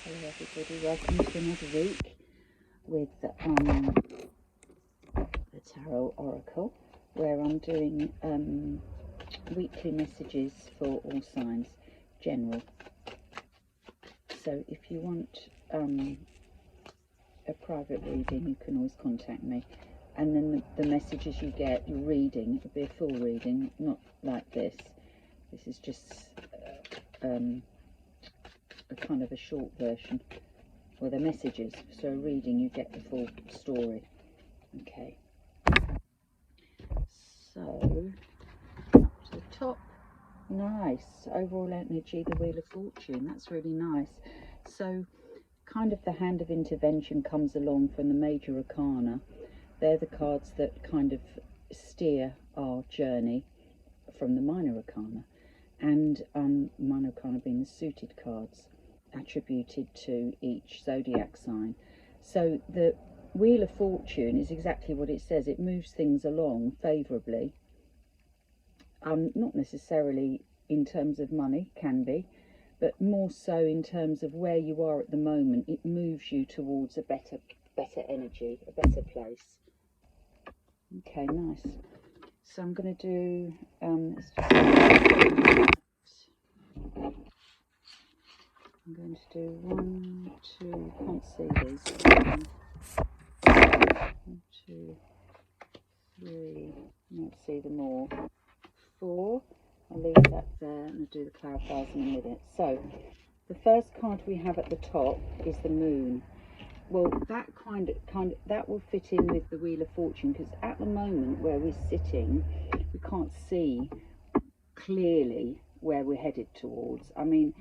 Hello everybody, welcome to another week with the Tarot Oracle, where I'm doing weekly messages for all signs, general. So if you want a private reading, you can always contact me. And then the messages you get, your reading, it'll be a full reading, not like this. This is just a kind of a short version. Well, the messages, so reading you get the full story. Okay, so up to the top, nice overall energy, the Wheel of Fortune, that's really nice. So kind of the Hand of Intervention comes along from the Major Arcana. They're the cards that kind of steer our journey from the Minor Arcana, and Minor Arcana being the suited cards attributed to each zodiac sign. So the Wheel of Fortune is exactly what it says. It moves things along favourably, not necessarily in terms of money, can be, but more so in terms of where you are at the moment. It moves you towards a better energy, a better place. Okay, nice. So I'm going to do I'm going to do 1, 2, can't see these. 1, 2, 3, can't see them all. 4, I'll leave that there and I'll do the clarifiers in a minute. So the first card we have at the top is the Moon. Well, that kind of that will fit in with the Wheel of Fortune, because at the moment where we're sitting, we can't see clearly where we're headed towards. I mean,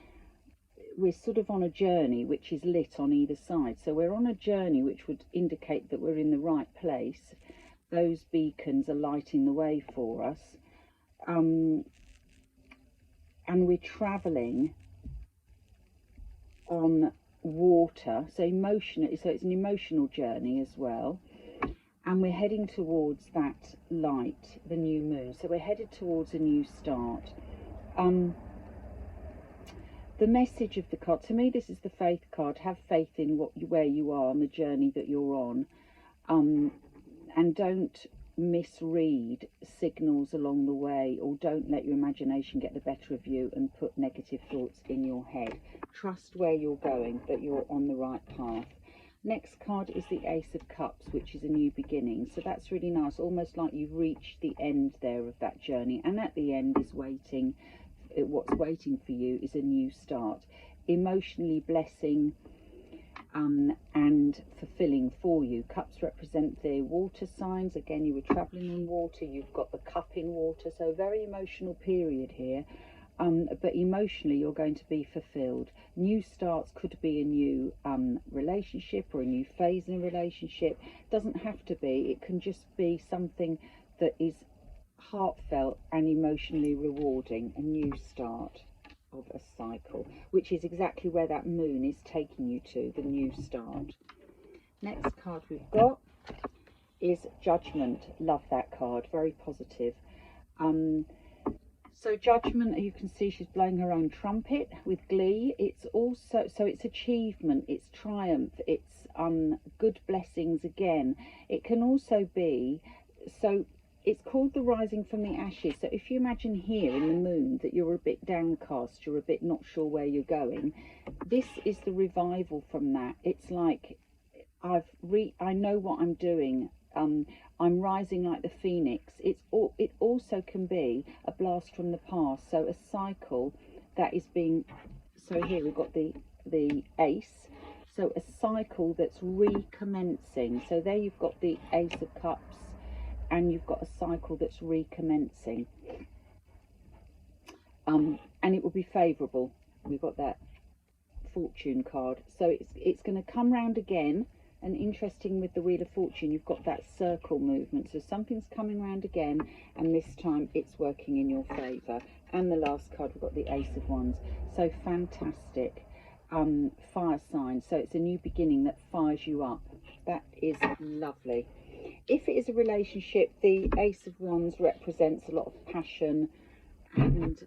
we're sort of on a journey which is lit on either side, so we're on a journey which would indicate that we're in the right place. Those beacons are lighting the way for us, and we're traveling on water, so it's an emotional journey as well, and we're heading towards that light, the new moon. So we're headed towards a new start. The message of the card, to me, this is the faith card. Have faith in where you are on the journey that you're on, and don't misread signals along the way, or don't let your imagination get the better of you and put negative thoughts in your head. Trust where you're going, that you're on the right path. Next card is the Ace of Cups, which is a new beginning. So that's really nice, almost like you've reached the end there of that journey, and at the end is waiting. What's waiting for you is a new start, emotionally blessing and fulfilling for you. Cups represent the water signs. Again, you were traveling in water, you've got the cup in water, so very emotional period here, but emotionally you're going to be fulfilled. New starts could be a new relationship or a new phase in a relationship. Doesn't have to be, it can just be something that is heartfelt and emotionally rewarding, a new start of a cycle, which is exactly where that moon is taking you to, the new start. Next card we've got is Judgment. Love that card, very positive. So Judgment, you can see she's blowing her own trumpet with glee. It's also, so it's achievement, it's triumph, it's good blessings again. It can also be, so it's called the rising from the ashes. So if you imagine here in the moon that you're a bit downcast, you're a bit not sure where you're going, this is the revival from that. It's like, I know what I'm doing. I'm rising like the phoenix. It also can be a blast from the past. So a cycle that is being, so here we've got the ace. So a cycle that's recommencing. So there you've got the Ace of Cups, and you've got a cycle that's recommencing, and it will be favourable. We've got that Fortune card, so it's going to come round again. And interesting with the Wheel of Fortune, you've got that circle movement, so something's coming round again, and this time it's working in your favour. And the last card, we've got the Ace of Wands, so fantastic. Fire sign, so it's a new beginning that fires you up. That is lovely. If it is a relationship, the Ace of Wands represents a lot of passion and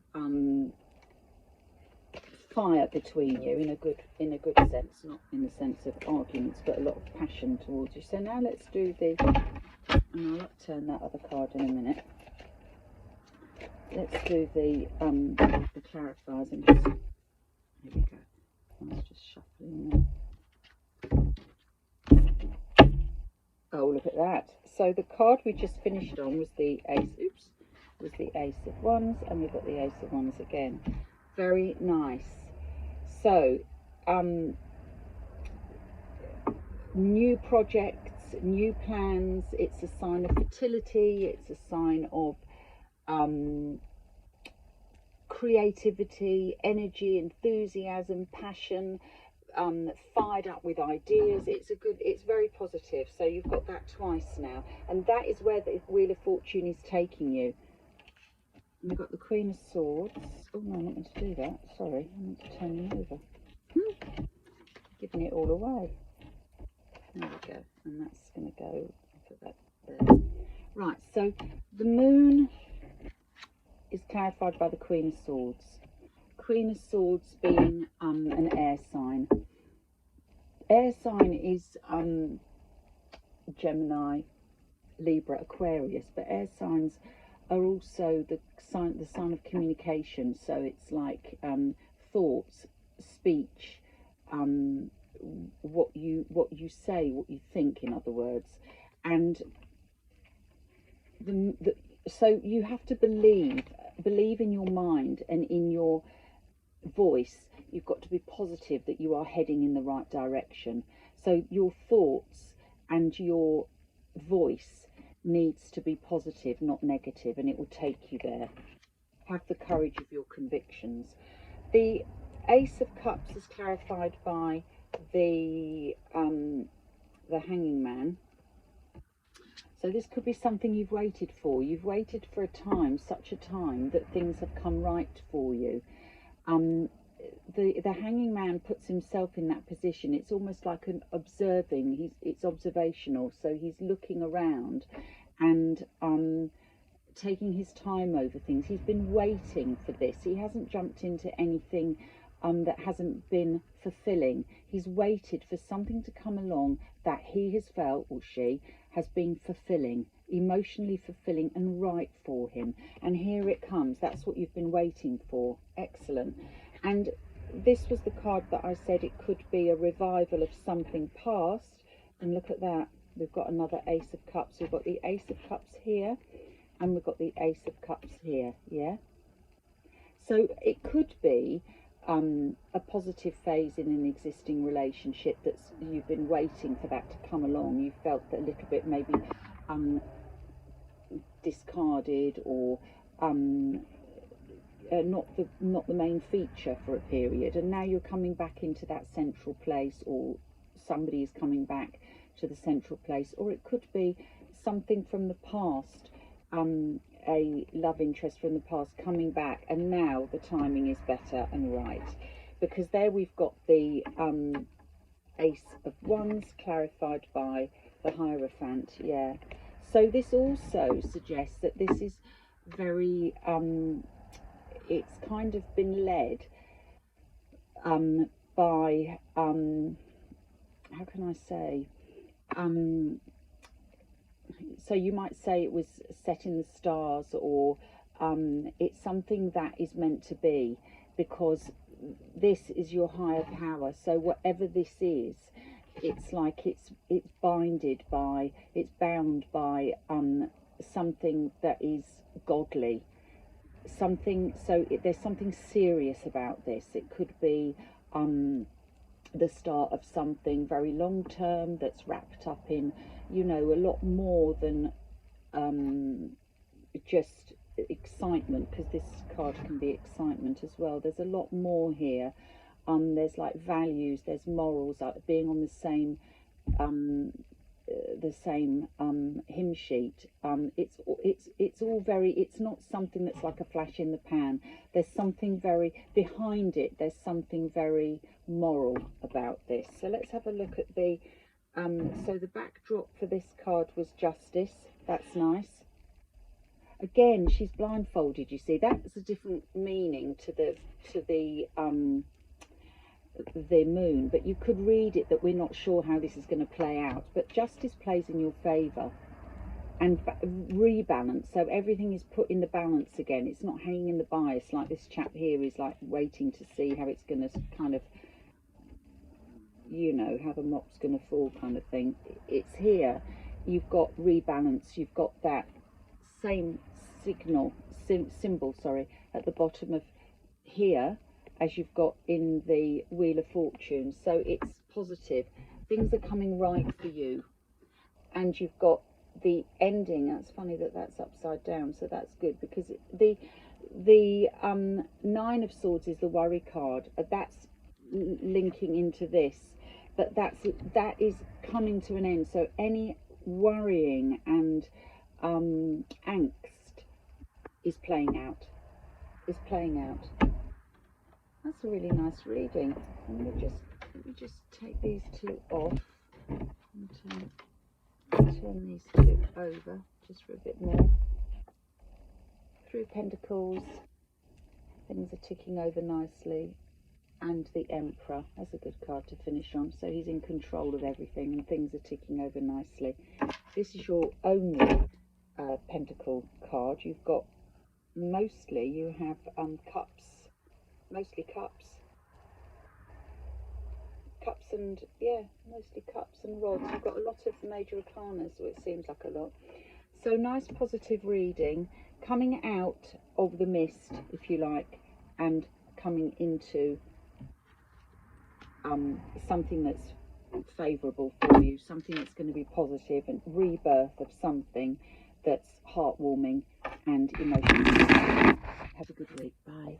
fire between you in a good sense, not in the sense of arguments, but a lot of passion towards you. So now let's do the, and I'll upturn that other card in a minute. Let's do the clarifiers, and just, here we go. I was just shuffling there. Oh, look at that. So the card we just finished on was the ace, oops, was the Ace of Wands, and we've got the Ace of Wands again. Very nice. So, new projects, new plans, it's a sign of fertility, it's a sign of creativity, energy, enthusiasm, passion, fired up with ideas. It's very positive. So you've got that twice now, and that is where the Wheel of Fortune is taking you. We've got the Queen of Swords. Oh no, I'm not meant to do that. Sorry, I meant to turn them over. Giving it all away. There we go, and that's going to go. I'll put that there. Right, so the moon is clarified by the Queen of Swords. Queen of Swords being an air sign. Air sign is Gemini, Libra, Aquarius, but air signs are also the sign of communication. So it's like thoughts, speech, what you say, what you think, in other words. And so you have to believe in your mind and in your voice. You've got to be positive that you are heading in the right direction. So your thoughts and your voice needs to be positive, not negative, and it will take you there. Have the courage of your convictions. The Ace of Cups is clarified by the Hanging Man. So this could be something you've waited for. You've waited for a time, such a time, that things have come right for you. The Hanging Man puts himself in that position. It's almost like an observing. It's observational. So he's looking around and taking his time over things. He's been waiting for this. He hasn't jumped into anything that hasn't been fulfilling. He's waited for something to come along that he has felt, or she has been fulfilling, emotionally fulfilling and right for him. And here it comes. That's what you've been waiting for. Excellent. And this was the card that I said it could be a revival of something past. And look at that. We've got another Ace of Cups. We've got the Ace of Cups here, and we've got the Ace of Cups here. Yeah. So it could be a positive phase in an existing relationship that's you've been waiting for that to come along. You felt that a little bit maybe discarded, or not the main feature for a period, and now you're coming back into that central place, or somebody is coming back to the central place, or it could be something from the past, a love interest from the past coming back, and now the timing is better and right, because there we've got the Ace of Wands clarified by the Hierophant. Yeah, so this also suggests that this is very it's kind of been led by how can I say, so you might say it was set in the stars, or it's something that is meant to be, because this is your higher power. So whatever this is, it's like it's bound by something that is godly, something. So there's something serious about this. It could be the start of something very long term that's wrapped up in, you know, a lot more than just excitement, because this card can be excitement as well. There's a lot more here. There's like values, there's morals, like being on the same hymn sheet. It's all very, it's not something that's like a flash in the pan. There's something very behind it. There's something very moral about this. So let's have a look at the so the backdrop for this card was Justice. That's nice. Again, she's blindfolded, you see. That's a different meaning to the the moon, but you could read it that we're not sure how this is going to play out, but justice plays in your favour and rebalance, so everything is put in the balance again. It's not hanging in the bias like this chap here is like waiting to see how it's going to kind of, you know, how the mop's going to fall kind of thing. It's here, you've got rebalance, you've got that same symbol, sorry, at the bottom of here as you've got in the Wheel of Fortune. So it's positive, things are coming right for you, and you've got the ending. That's funny that that's upside down, so that's good, because the Nine of Swords is the worry card. That's linking into this, but that is coming to an end. So any worrying and angst is playing out. That's a really nice reading. Let me just take these two off and turn these two over just for a bit more. Three of Pentacles, things are ticking over nicely, and the Emperor, that's a good card to finish on. So he's in control of everything and things are ticking over nicely. This is your only Pentacle card. You've got mostly, you have cups, mostly cups and, yeah, mostly cups and rods. You've got a lot of major arcanas, or it seems like a lot. So nice positive reading, coming out of the mist, if you like, and coming into something that's favourable for you, something that's going to be positive, and rebirth of something that's heartwarming and emotional. Have a good week. Bye.